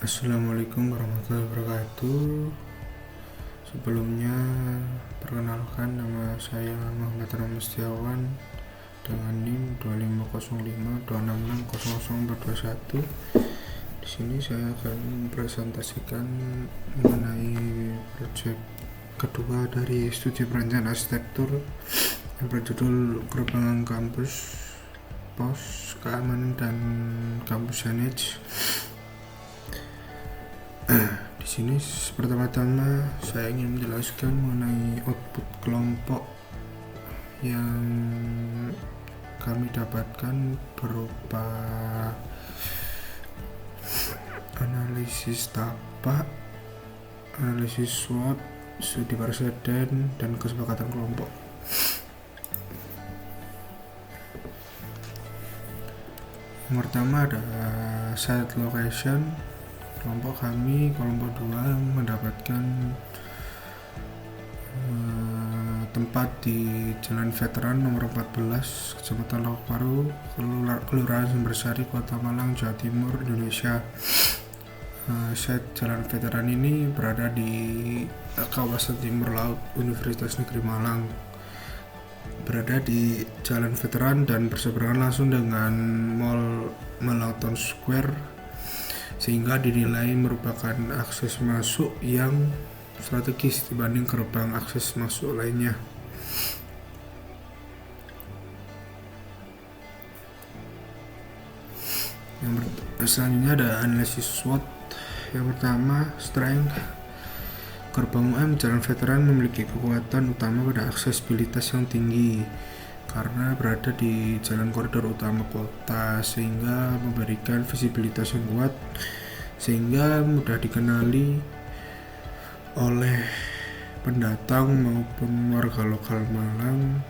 Assalamualaikum warahmatullahi wabarakatuh. Sebelumnya, perkenalkan nama saya Muhammad Rama Setiawan dengan NIM 25052660021. Di sini saya akan mempresentasikan mengenai proyek kedua dari studi perencanaan arsitektur yang berjudul Gerbang Kampus Pos Keamanan dan Kampus Signage. Di sini pertama-tama saya ingin menjelaskan mengenai output kelompok yang kami dapatkan berupa analisis tapak, analisis SWOT, studi preseden, dan kesepakatan kelompok. Yang pertama ada site location. Kelompok kami, kelompok 2, mendapatkan tempat di Jalan Veteran nomor 14, Kecamatan Lawakparu, Kelurahan Sumbersari, Kota Malang, Jawa Timur, Indonesia. Site Jalan Veteran ini berada di kawasan Timur Laut Universitas Negeri Malang. Berada di Jalan Veteran dan berseberangan langsung dengan Mall Melaton Square, sehingga dinilai merupakan akses masuk yang strategis dibanding gerbang akses masuk lainnya. Selanjutnya ada analisis SWOT. Yang pertama, strength. Gerbang UM Jalan Veteran memiliki kekuatan utama pada aksesibilitas yang tinggi karena berada di jalan koridor utama kota, sehingga memberikan visibilitas yang kuat sehingga mudah dikenali oleh pendatang maupun warga lokal Malang,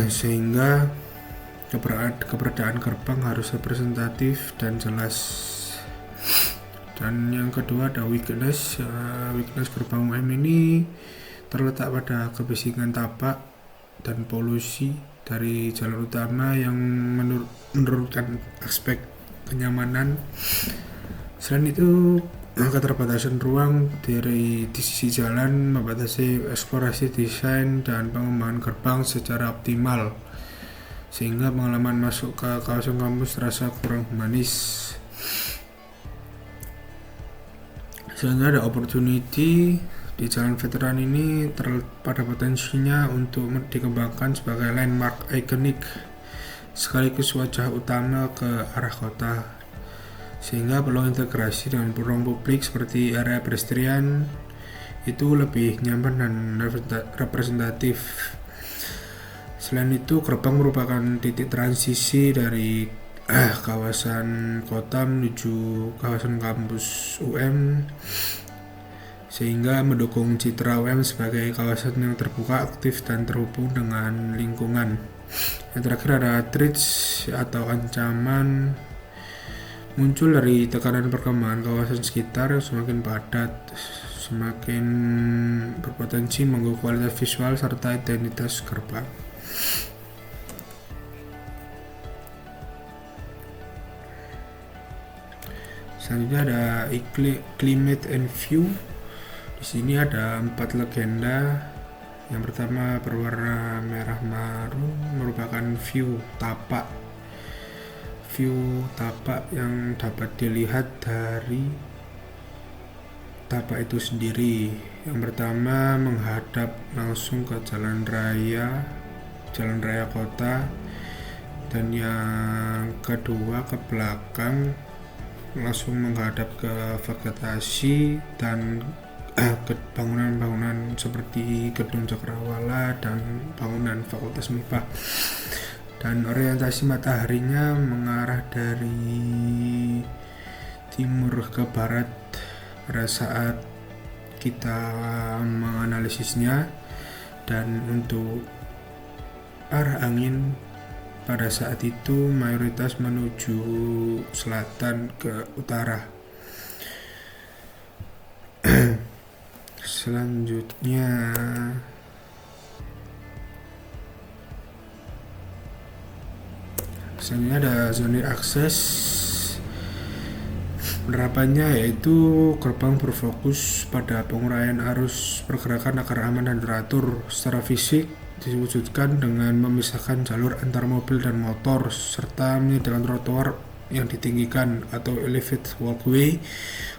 sehingga keberadaan gerbang harus representatif dan jelas. Dan yang kedua ada weakness. Weakness gerbang UM ini terletak pada kebisingan tapak dan polusi dari jalan utama yang menurunkan aspek kenyamanan. Selain itu, keterbatasan ruang di sisi jalan membatasi eksplorasi desain dan pengembangan gerbang secara optimal, sehingga pengalaman masuk ke kawasan kampus terasa kurang humanis. Selanjutnya ada opportunity. Di Jalan Veteran ini pada potensinya untuk dikembangkan sebagai landmark ikonik sekaligus wajah utama ke arah kota, sehingga peluang integrasi dengan ruang publik seperti area pedestrian itu lebih nyaman dan representatif. Selain itu, gerbang merupakan titik transisi dari kawasan kota menuju kawasan kampus UM, sehingga mendukung citra UM sebagai kawasan yang terbuka, aktif, dan terhubung dengan lingkungan. Yang terakhir ada threats atau ancaman muncul dari tekanan perkembangan kawasan sekitar yang semakin padat, semakin berpotensi mengganggu kualitas visual serta identitas gerbang. Selanjutnya ada climate and view. Di sini ada 4 legenda. Yang pertama berwarna merah marun merupakan view tapak. View tapak yang dapat dilihat dari tapak itu sendiri. Yang pertama menghadap langsung ke jalan raya kota, dan yang kedua ke belakang langsung menghadap ke vegetasi dan bangunan-bangunan seperti Gedung Cakrawala dan bangunan Fakultas MIPA. Dan orientasi mataharinya mengarah dari timur ke barat pada saat kita menganalisisnya, dan untuk arah angin pada saat itu mayoritas menuju selatan ke utara. Selanjutnya ada zona akses. Penerapannya yaitu gerbang berfokus pada penguraian arus pergerakan agar aman dan teratur. Secara fisik diwujudkan dengan memisahkan jalur antar mobil dan motor serta menyediakan trotoar yang ditinggikan atau elevated walkway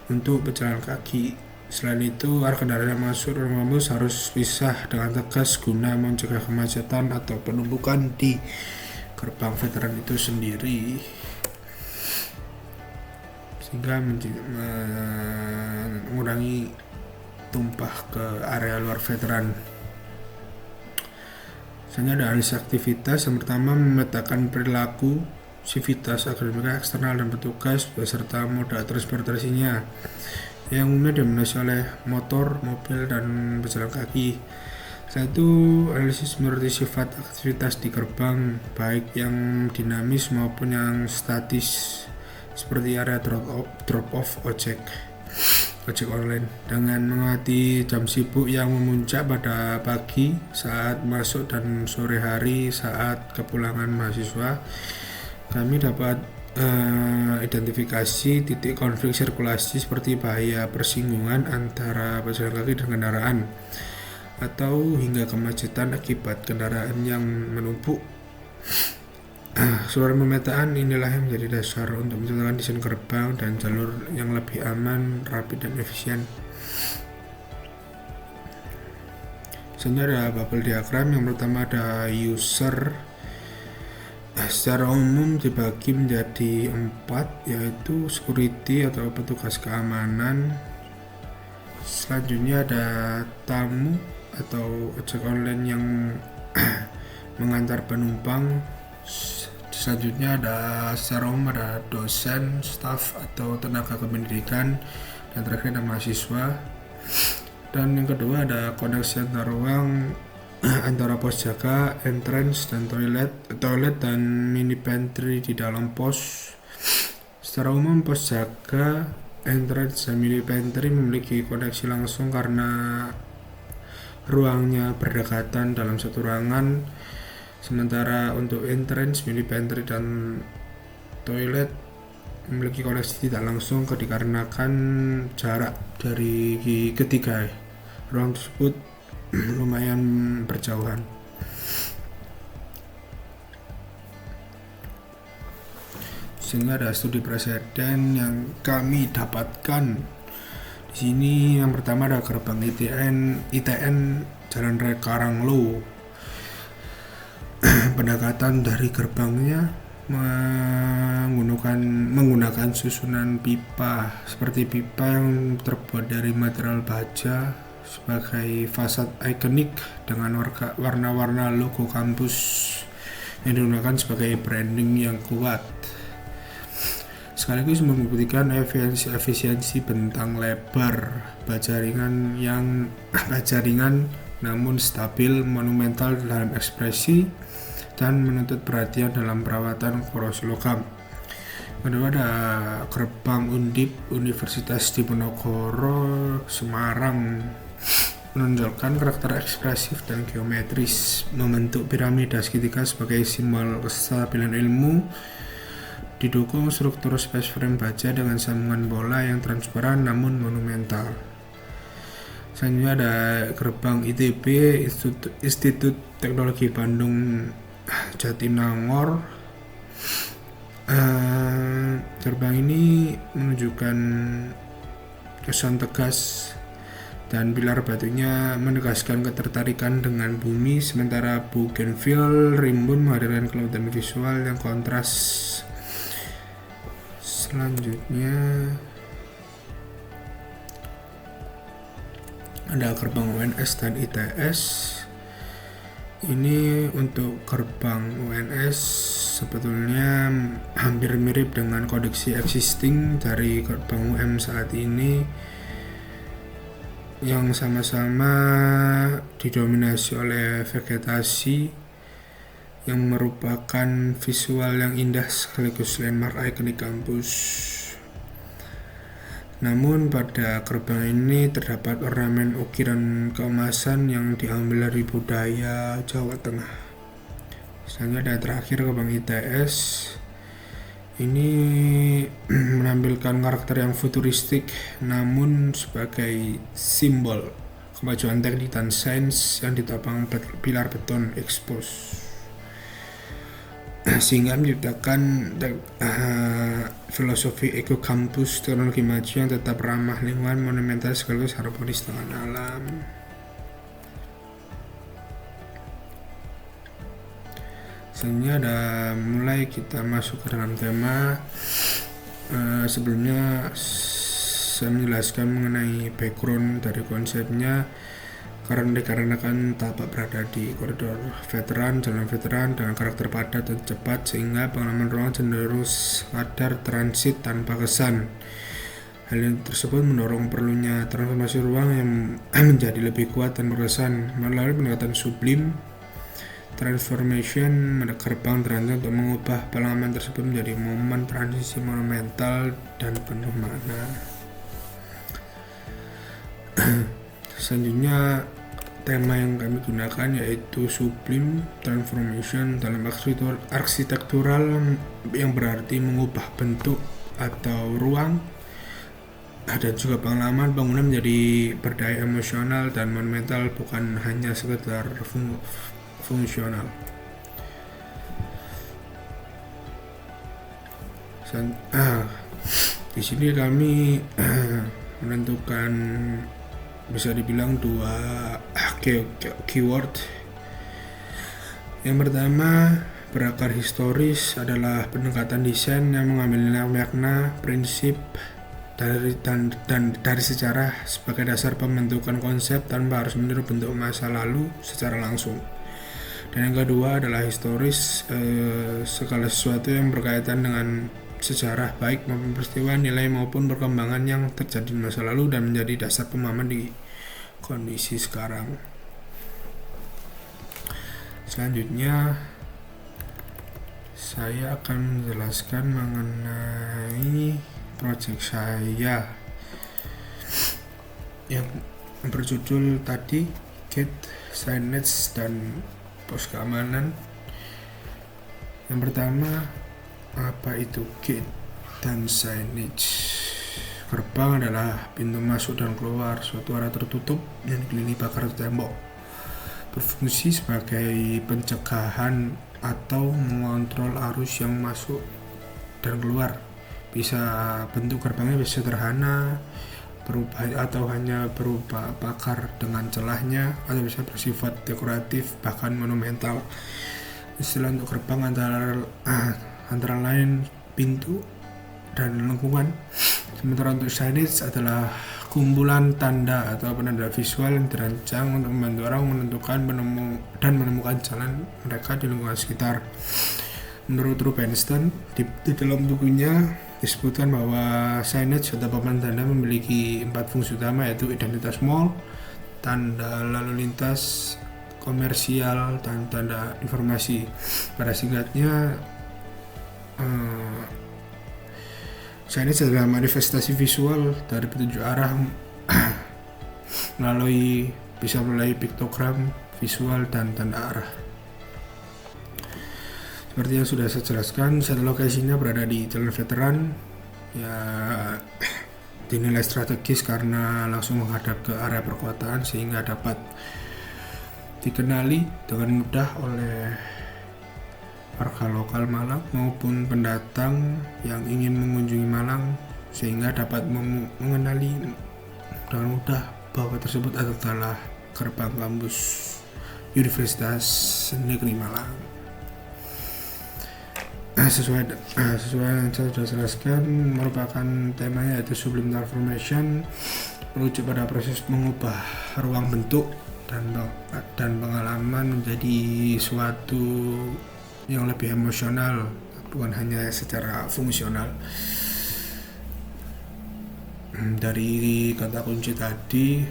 untuk pejalan kaki. Selain itu, arah kendaraan yang masuk dan kampus harus pisah dengan tegas guna mencegah kemacetan atau penumpukan di gerbang veteran itu sendiri, sehingga mengurangi tumpah ke area luar veteran. Misalnya ada analisis aktivitas. Yang pertama, memetakan perilaku, sivitas akademika eksternal dan petugas beserta moda transportasinya yang umumnya didominasi oleh motor, mobil, dan pejalan kaki. Satu, analisis menurut sifat aktivitas di gerbang, baik yang dinamis maupun yang statis, seperti area drop off ojek online, dengan mengamati jam sibuk yang memuncak pada pagi saat masuk dan sore hari saat kepulangan mahasiswa. Kami dapat identifikasi titik konflik sirkulasi seperti bahaya persinggungan antara pejalan kaki dan kendaraan, atau hingga kemacetan akibat kendaraan yang menumpuk. Suara pemetaan inilah yang menjadi dasar untuk menciptakan desain gerbang dan jalur yang lebih aman, rapi, dan efisien. Sebenarnya ada bubble diagram. Yang pertama ada user. Secara umum dibagi menjadi 4, yaitu security atau petugas keamanan. Selanjutnya ada tamu atau ojek online yang mengantar penumpang. Selanjutnya ada secara umum ada dosen, staf atau tenaga kependidikan, dan terakhir ada mahasiswa. Dan yang kedua ada koneksi antar ruang antara pos jaga, entrance, dan toilet dan mini pantry di dalam pos. Secara umum pos jaga, entrance, dan mini pantry memiliki koneksi langsung karena ruangnya berdekatan dalam satu ruangan, sementara untuk entrance, mini pantry, dan toilet memiliki koneksi tidak langsung dikarenakan jarak dari ketiga ruang tersebut lumayan berjauhan. Sehingga ada studi preseden yang kami dapatkan di sini. Yang pertama ada gerbang ITN Jalan Raya Karanglo. Pendekatan dari gerbangnya menggunakan susunan pipa, seperti pipa yang terbuat dari material baja sebagai fasad ikonik dengan warna-warna logo kampus yang digunakan sebagai branding yang kuat, sekaligus membuktikan efisiensi bentang lebar baja ringan namun stabil, monumental dalam ekspresi, dan menuntut perhatian dalam perawatan koros logam. Kedua ada gerbang Undip Universitas Diponegoro Semarang, menonjolkan karakter ekspresif dan geometris, membentuk piramida segitiga sebagai simbol kestabilan ilmu, didukung struktur space frame baja dengan sambungan bola yang transparan namun monumental. Selanjutnya ada gerbang ITB Institut Teknologi Bandung Jatinangor. Gerbang ini menunjukkan kesan tegas dan pilar batunya menegaskan ketertarikan dengan bumi, sementara bougainville rimbun menghadirkan kelautan visual yang kontras. Selanjutnya ada gerbang UNS dan ITS. Ini untuk gerbang UNS sebetulnya hampir mirip dengan kodeksi existing dari gerbang UM saat ini, yang sama-sama didominasi oleh vegetasi yang merupakan visual yang indah sekaligus landmark ikonik kampus. Namun pada gerbang ini terdapat ornamen ukiran keemasan yang diambil dari budaya Jawa Tengah. Selanjutnya ada terakhir gerbang ITS. Ini menampilkan karakter yang futuristik namun sebagai simbol kemajuan teknik dan sains yang ditopang pilar beton ekspos, sehingga menciptakan filosofi ekokampus teknologi maju yang tetap ramah lingkungan, monumental sekaligus harmonis dengan alam. Selanjutnya mulai kita masuk ke dalam tema. Sebelumnya saya menjelaskan mengenai background dari konsepnya, karena dikarenakan Tapak berada di koridor veteran, jalan veteran dengan karakter padat dan cepat, sehingga pengalaman ruang cenderung sadar transit tanpa kesan. Hal tersebut mendorong perlunya transformasi ruang yang menjadi lebih kuat dan berkesan melalui pendekatan sublim. Transformation gerbang terancam untuk mengubah pengalaman tersebut menjadi momen transisi monumental dan penuh makna. Selanjutnya tema yang kami gunakan yaitu sublim transformation dalam arsitektural, yang berarti mengubah bentuk atau ruang dan juga pengalaman bangunan menjadi berdaya emosional dan monumental, bukan hanya sekedar fungsional. Di sini kami menentukan, bisa dibilang, dua keyword. Yang pertama, berakar historis, adalah pendekatan desain yang mengambil makna, prinsip dari sejarah sebagai dasar pembentukan konsep tanpa harus meniru bentuk masa lalu secara langsung. Dan yang kedua adalah historis, segala sesuatu yang berkaitan dengan sejarah, baik maupun peristiwa, nilai maupun perkembangan yang terjadi di masa lalu dan menjadi dasar pemahaman di kondisi sekarang. Selanjutnya saya akan menjelaskan mengenai proyek saya yang berjudul tadi Gate, Signage, dan Pos Keamanan. Yang pertama, apa itu gate dan signage? Gerbang adalah pintu masuk dan keluar suatu area tertutup yang dikelilingi pagar tembok, berfungsi sebagai pencegahan atau mengontrol arus yang masuk dan keluar. Bentuk gerbangnya bisa sederhana, atau hanya berupa pagar dengan celahnya, atau bisa bersifat dekoratif bahkan monumental. Istilah untuk gerbang antara lain pintu dan lengkungan. Sementara untuk signage adalah kumpulan tanda atau penanda visual yang dirancang untuk membantu orang menentukan menemukan jalan mereka di lingkungan sekitar. Menurut Rubinstein, di dalam bukunya disebutkan bahwa signage atau papan tanda memiliki 4 fungsi utama, yaitu identitas mall, tanda lalu lintas, komersial, dan tanda informasi. Pada singkatnya, signage adalah manifestasi visual dari petunjuk arah melalui piktogram, visual, dan tanda arah. Seperti yang sudah saya jelaskan, saat lokasinya berada di jalan veteran, ya dinilai strategis karena langsung menghadap ke area perkotaan, sehingga dapat dikenali dengan mudah oleh warga lokal Malang maupun pendatang yang ingin mengunjungi Malang, sehingga dapat mengenali dengan mudah bahwa tersebut adalah gerbang kampus Universitas Negeri Malang. Sesuai yang saya sudah jelaskan, merupakan temanya yaitu sublim transformation, merujuk pada proses mengubah ruang bentuk dan pengalaman menjadi suatu yang lebih emosional, bukan hanya secara fungsional. Dari kata kunci tadi,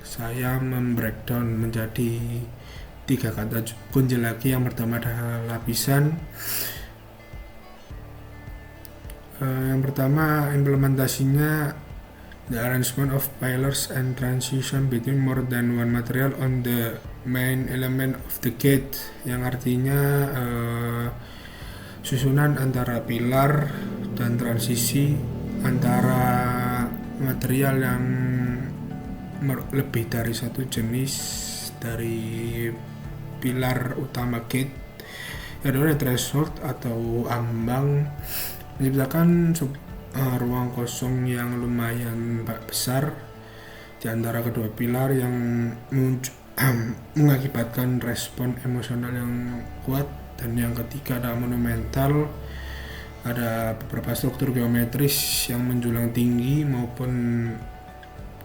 saya membreakdown menjadi 3 kata kunci lagi. Yang pertama adalah lapisan. Yang pertama, implementasinya, the arrangement of pillars and transition between more than one material on the main element of the gate, yang artinya susunan antara pilar dan transisi antara material yang lebih dari satu jenis dari pilar utama gate, adalah threshold atau ambang, menciptakan ruang kosong yang lumayan besar di antara kedua pilar yang mengakibatkan respon emosional yang kuat. Dan yang ketiga ada monumental, ada beberapa struktur geometris yang menjulang tinggi maupun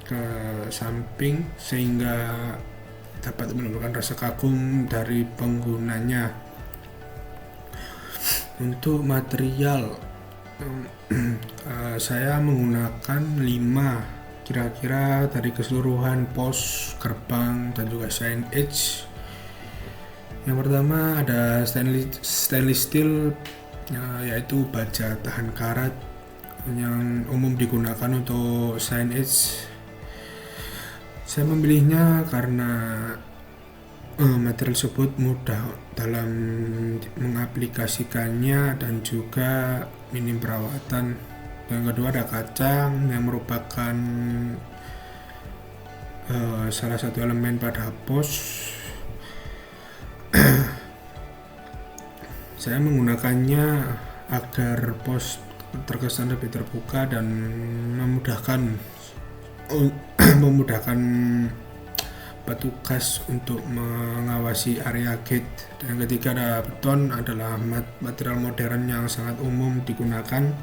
ke samping sehingga dapat menimbulkan rasa kagum dari penggunanya. Untuk material saya menggunakan 5 kira-kira dari keseluruhan pos, gerbang, dan juga signage. Yang pertama ada stainless steel, yaitu baja tahan karat yang umum digunakan untuk signage. Saya memilihnya karena material tersebut mudah dalam mengaplikasikannya dan juga minim perawatan. Yang kedua ada kaca yang merupakan salah satu elemen pada pos. Saya menggunakannya agar pos terkesan lebih terbuka dan memudahkan petugas untuk mengawasi area gate. Dan yang ketiga ada beton, adalah material modern yang sangat umum digunakan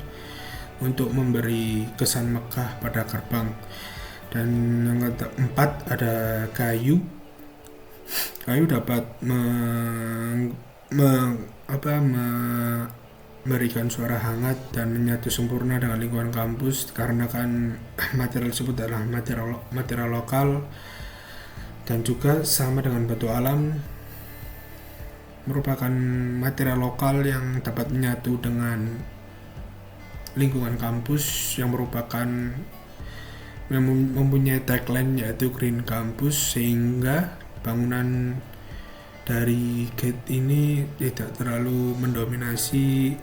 untuk memberi kesan megah pada gerbang. Dan yang keempat ada kayu. Kayu dapat memberikan suara hangat dan menyatu sempurna dengan lingkungan kampus, karena kan material tersebut adalah material lokal dan juga sama dengan batu alam, merupakan material lokal yang dapat menyatu dengan lingkungan kampus yang mempunyai tagline yaitu Green Campus, sehingga bangunan dari gate ini tidak terlalu mendominasi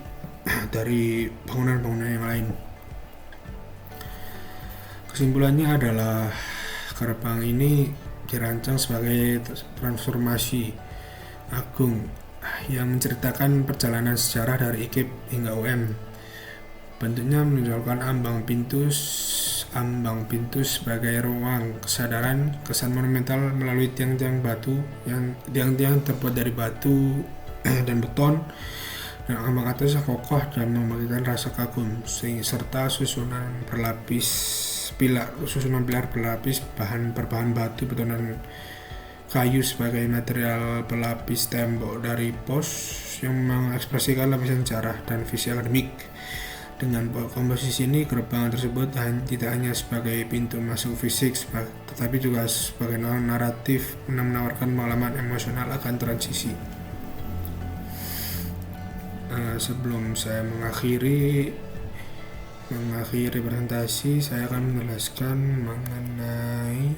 dari bangunan-bangunan yang lain. Kesimpulannya adalah gerbang ini dirancang sebagai transformasi agung yang menceritakan perjalanan sejarah dari IKIP hingga UM. Bentuknya menunjukkan ambang pintu sebagai ruang kesadaran, kesan monumental melalui tiang-tiang batu yang tiang-tiang terbuat dari batu dan beton, dan ambang atas yang kokoh dan memberikan rasa kagum, serta susunan pilar berlapis berbahan batu, beton, dan kayu sebagai material pelapis tembok dari pos yang mengekspresikan lapisan sejarah dan visi akademik. Dengan komposisi ini, gerbang tersebut tidak hanya sebagai pintu masuk fisik, tetapi juga sebagai naratif yang menawarkan pengalaman emosional akan transisi. Sebelum saya mengakhiri presentasi, saya akan menjelaskan mengenai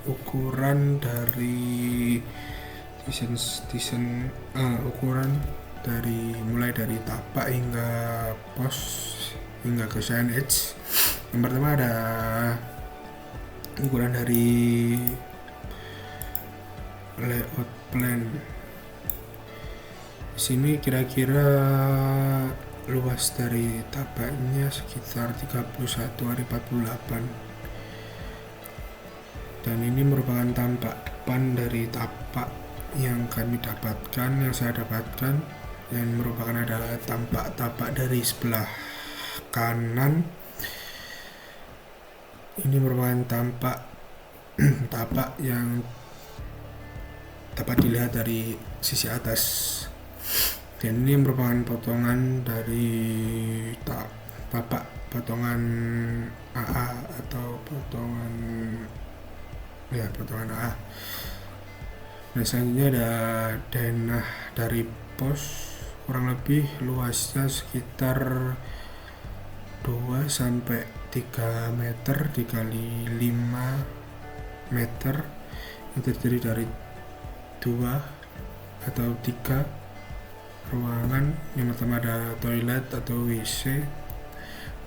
ukuran dari ukuran mulai dari tapak hingga pos hingga ke signage. Yang pertama ada ukuran dari layout plan. Di sini kira-kira luas dari tapaknya sekitar 31/48, dan ini merupakan tampak depan dari tapak yang saya dapatkan, yang merupakan adalah tampak tapak dari sebelah kanan. Ini merupakan tampak tapak yang dapat dilihat dari sisi atas, dan ini merupakan potongan dari potongan AA atau potongan AA. Nah, selanjutnya ada denah dari pos, kurang lebih luasnya sekitar 2-3 meter dikali 5 meter, yang terdiri dari 2 atau 3 ruangan. Yang pertama ada toilet atau WC,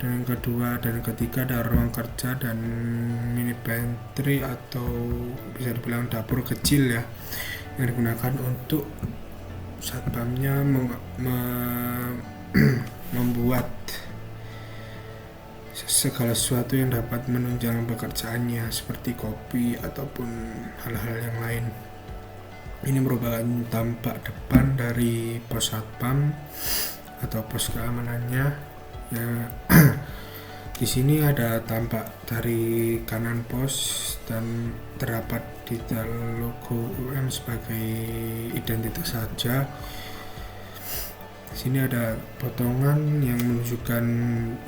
dan yang kedua dan yang ketiga ada ruang kerja dan mini pantry atau bisa dibilang dapur kecil ya, yang digunakan untuk satpamnya membuat segala sesuatu yang dapat menunjang pekerjaannya seperti kopi ataupun hal-hal yang lain. Ini merupakan tampak depan dari pos satpam atau pos keamanannya. Ya, di sini ada tampak dari kanan pos dan terdapat detail logo UM sebagai identitas saja. Di sini ada potongan yang menunjukkan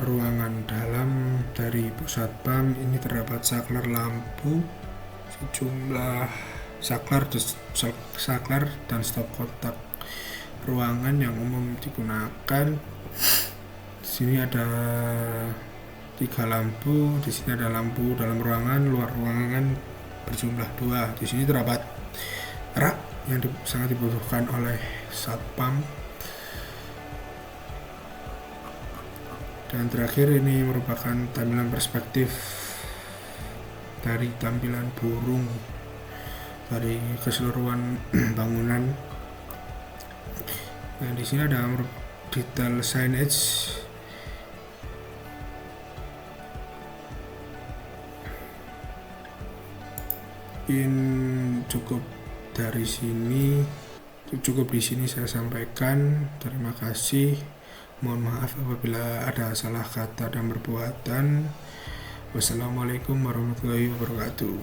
ruangan dalam dari pos satpam. Ini terdapat saklar lampu, sejumlah saklar dan stop kontak ruangan yang umum digunakan. Di sini ada 3 lampu. Di sini ada lampu dalam ruangan, luar ruangan berjumlah 2. Di sini terdapat rak yang sangat dibutuhkan oleh satpam. Dan terakhir ini merupakan tampilan perspektif dari tampilan burung dari keseluruhan bangunan. Nah, di sini ada detail signage. Cukup di sini saya sampaikan. Terima kasih. Mohon maaf apabila ada salah kata dan perbuatan. Wassalamualaikum warahmatullahi wabarakatuh.